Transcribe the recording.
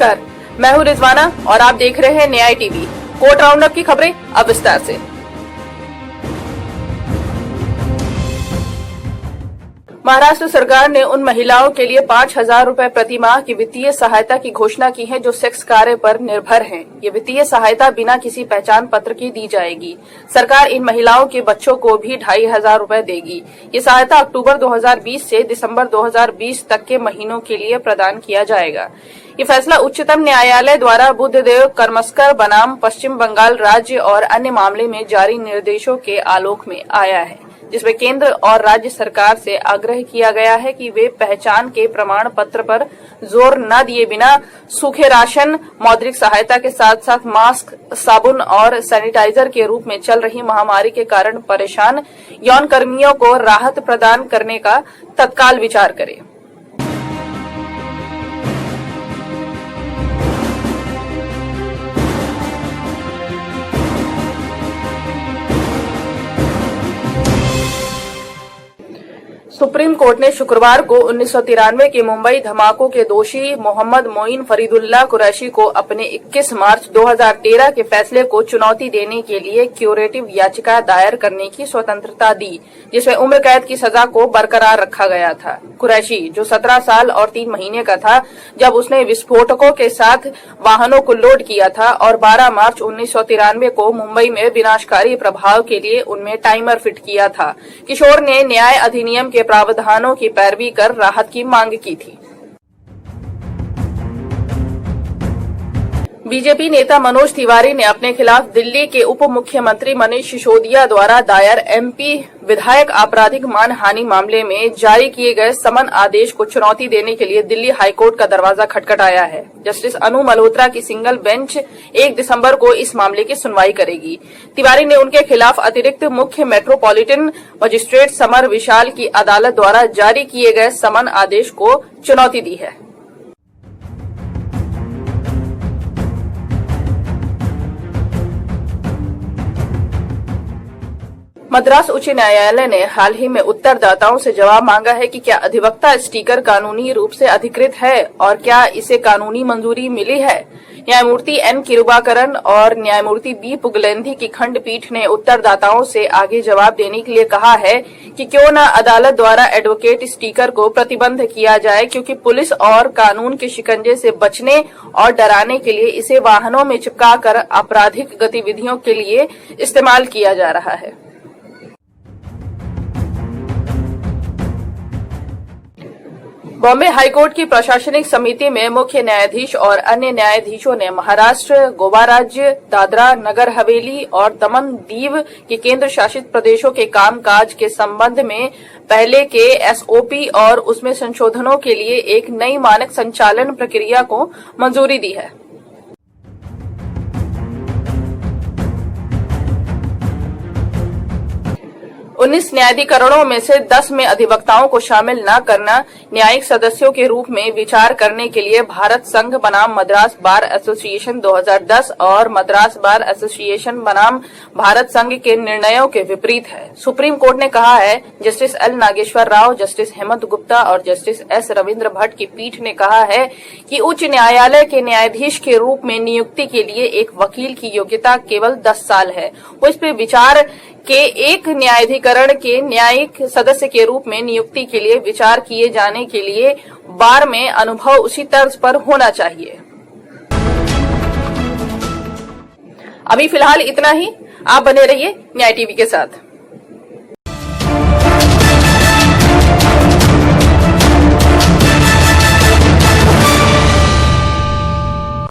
नमस्कार, मैं हूं रिजवाना और आप देख रहे हैं न्याय टीवी। कोर्ट राउंडअप की खबरें अब विस्तार से। महाराष्ट्र सरकार ने उन महिलाओं के लिए 5,000 रुपए प्रति माह की वित्तीय सहायता की घोषणा की है जो सेक्स कार्य पर निर्भर हैं। ये वित्तीय सहायता बिना किसी पहचान पत्र की दी जाएगी। सरकार इन महिलाओं के बच्चों को भी 2,500 रुपए देगी। ये सहायता अक्टूबर 2020 से दिसंबर 2020 तक के महीनों के लिए प्रदान किया जाएगा। ये फैसला उच्चतम न्यायालय द्वारा बुद्धदेव करमस्कर बनाम पश्चिम बंगाल राज्य और अन्य मामले में जारी निर्देशों के आलोक में आया है, जिसमें केंद्र और राज्य सरकार से आग्रह किया गया है कि वे पहचान के प्रमाण पत्र पर जोर न दिए बिना सूखे राशन, मौद्रिक सहायता के साथ साथ मास्क, साबुन और सैनिटाइजर के रूप में चल रही महामारी के कारण परेशान यौन कर्मियों को राहत प्रदान करने का तत्काल विचार करें। सुप्रीम कोर्ट ने शुक्रवार को 1993 के मुंबई धमाकों के दोषी मोहम्मद मोइन फरीदुल्लाह कुरैशी को अपने 21 मार्च 2013 के फैसले को चुनौती देने के लिए क्यूरेटिव याचिका दायर करने की स्वतंत्रता दी, जिसमें उम्र कैद की सजा को बरकरार रखा गया था। कुरैशी, जो 17 साल और 3 महीने का था जब उसने विस्फोटकों के साथ वाहनों को लोड किया था, और 12 मार्च 1993 को मुंबई में विनाशकारी प्रभाव के लिए उनमें टाइमर फिट किया था। किशोर ने न्याय अधिनियम के प्रावधानों की पैरवी कर राहत की मांग की थी। बीजेपी नेता मनोज तिवारी ने अपने खिलाफ दिल्ली के उप मुख्यमंत्री मनीष सिसोदिया द्वारा दायर एमपी विधायक आपराधिक मानहानि मामले में जारी किए गए समन आदेश को चुनौती देने के लिए दिल्ली हाईकोर्ट का दरवाजा खटखटाया है। जस्टिस अनु मल्होत्रा की सिंगल बेंच 1 दिसंबर को इस मामले की सुनवाई करेगी। तिवारी ने उनके खिलाफ अतिरिक्त मुख्य मेट्रोपॉलिटन मजिस्ट्रेट समर विशाल की अदालत द्वारा जारी किए गए समन आदेश को चुनौती दी है। 'मद्रास उच्च न्यायालय ने हाल ही में उत्तरदाताओं से जवाब मांगा है कि क्या अधिवक्ता स्टिकर कानूनी रूप से अधिकृत है और क्या इसे कानूनी मंजूरी मिली है। न्यायमूर्ति एन किरुबाकरन और न्यायमूर्ति बी पुगलेंधी की खंडपीठ ने उत्तरदाताओं से आगे जवाब देने के लिए कहा है कि क्यों न अदालत द्वारा एडवोकेट स्टिकर को प्रतिबंध किया जाए, क्योंकि पुलिस और कानून के शिकंजे से बचने और डराने के लिए इसे वाहनों में चिपकाकर आपराधिक गतिविधियों के लिए इस्तेमाल किया जा रहा है। बॉम्बे हाईकोर्ट की प्रशासनिक समिति में मुख्य न्यायाधीश और अन्य न्यायाधीशों ने महाराष्ट्र, गोवा राज्य, दादरा नगर हवेली और दमन दीव के केंद्र शासित प्रदेशों के कामकाज के संबंध में पहले के एसओपी और उसमें संशोधनों के लिए एक नई मानक संचालन प्रक्रिया को मंजूरी दी है। 19 न्यायाधिकरणों में से 10 में अधिवक्ताओं को शामिल न करना, न्यायिक सदस्यों के रूप में विचार करने के लिए भारत संघ बनाम मद्रास बार एसोसिएशन 2010 और मद्रास बार एसोसिएशन बनाम भारत संघ के निर्णयों के विपरीत है। सुप्रीम कोर्ट ने कहा है, justice L Nageswara Rao, justice Hemant Gupta और जस्टिस एस रविंद्र भट्ट की पीठ ने कहा है कि उच्च न्यायालय के न्यायाधीश के रूप में नियुक्ति के लिए एक वकील की योग्यता केवल 10 साल है। वो इस पे विचार के एक न्यायाधिकरण के न्यायिक सदस्य के रूप में नियुक्ति के लिए विचार किए जाने के लिए बार में अनुभव उसी तर्ज पर होना चाहिए। अभी फिलहाल इतना ही। आप बने रहिए न्याय टीवी के साथ।